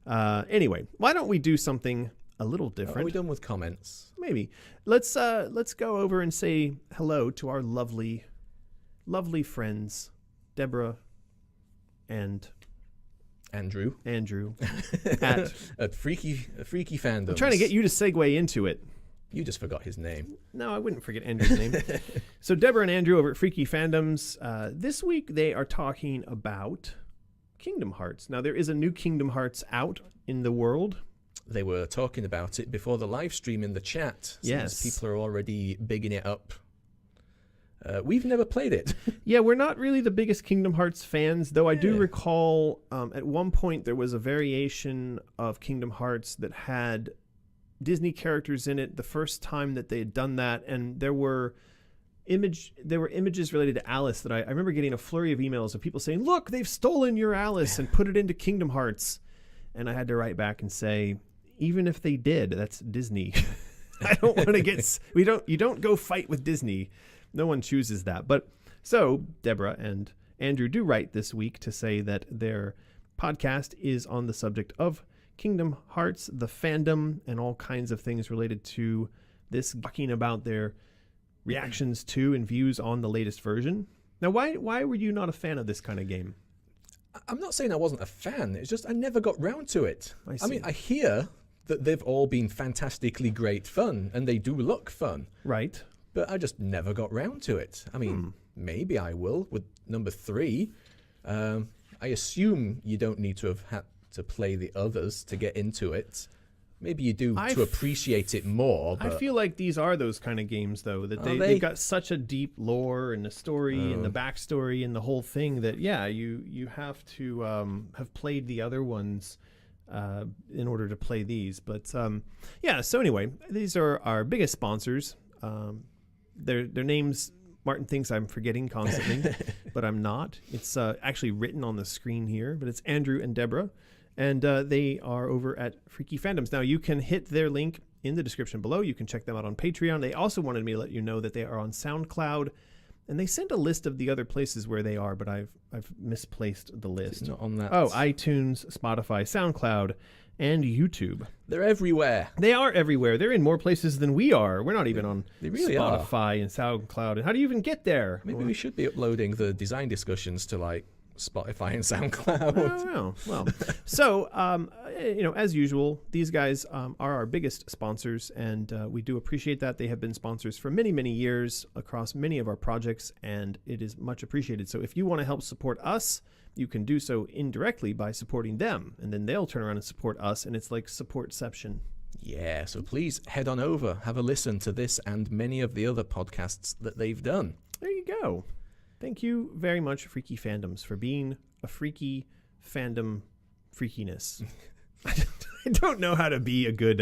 Anyway, why don't we do something a little different? Are we done with comments? Maybe. Let's go over and say hello to our lovely friends, Deborah and Andrew at Freaky Fandoms. I'm trying to get you to segue into it. You just forgot his name. No, I wouldn't forget Andrew's name. So Deborah and Andrew over at Freaky Fandoms. This week they are talking about Kingdom Hearts. Now there is a new Kingdom Hearts out in the world. They were talking about it before the live stream in the chat. Yes. People are already bigging it up. We've never played it. Yeah, we're not really the biggest Kingdom Hearts fans, though I do recall at one point there was a variation of Kingdom Hearts that had Disney characters in it the first time that they had done that, and there were images related to Alice that I remember getting a flurry of emails of people saying, look, they've stolen your Alice and put it into Kingdom Hearts. And I had to write back and say, even if they did, that's Disney. I don't want to get, you don't go fight with Disney. No one chooses that. But so Deborah and Andrew do write this week to say that their podcast is on the subject of Kingdom Hearts, the fandom, and all kinds of things related to this, talking about their reactions to and views on the latest version. Now, why were you not a fan of this kind of game? I'm not saying I wasn't a fan. It's just I never got round to it. I mean, I hear that they've all been fantastically great fun, and they do look fun. Right. But I just never got round to it. I mean, maybe I will with number 3. I assume you don't need to have had to play the others to get into it. Maybe you do to appreciate it more. But I feel like these are those kind of games, though, that they've got such a deep lore and the story and the backstory and the whole thing that, yeah, you have to have played the other ones in order to play these. But, yeah, so anyway, these are our biggest sponsors. Their names, Martin thinks I'm forgetting constantly, but I'm not. It's actually written on the screen here, but it's Andrew and Deborah. And they are over at Freaky Fandoms. Now, you can hit their link in the description below. You can check them out on Patreon. They also wanted me to let you know that they are on SoundCloud. And they sent a list of the other places where they are, but I've misplaced the list. It's not on that. Oh, iTunes, Spotify, SoundCloud, and YouTube. They're everywhere. They are everywhere. They're in more places than we are. We're not even on Spotify and SoundCloud. And how do you even get there? Maybe we should be uploading the design discussions to like Spotify and SoundCloud. I don't know. Well, so, as usual, these guys are our biggest sponsors, and we do appreciate that. They have been sponsors for many, many years across many of our projects, and it is much appreciated. So if you want to help support us, you can do so indirectly by supporting them, and then they'll turn around and support us, and it's like supportception. Yeah, so please head on over, have a listen to this and many of the other podcasts that they've done. There you go. Thank you very much, Freaky Fandoms, for being a freaky fandom freakiness. I don't know how to be a good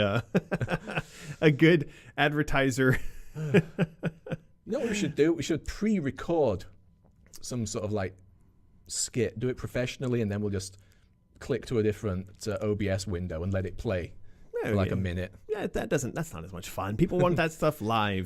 advertiser. You know what we should do? We should pre-record some sort of like skit, do it professionally, and then we'll just click to a different OBS window and let it play for like a minute. Yeah, that's not as much fun. People want that stuff live.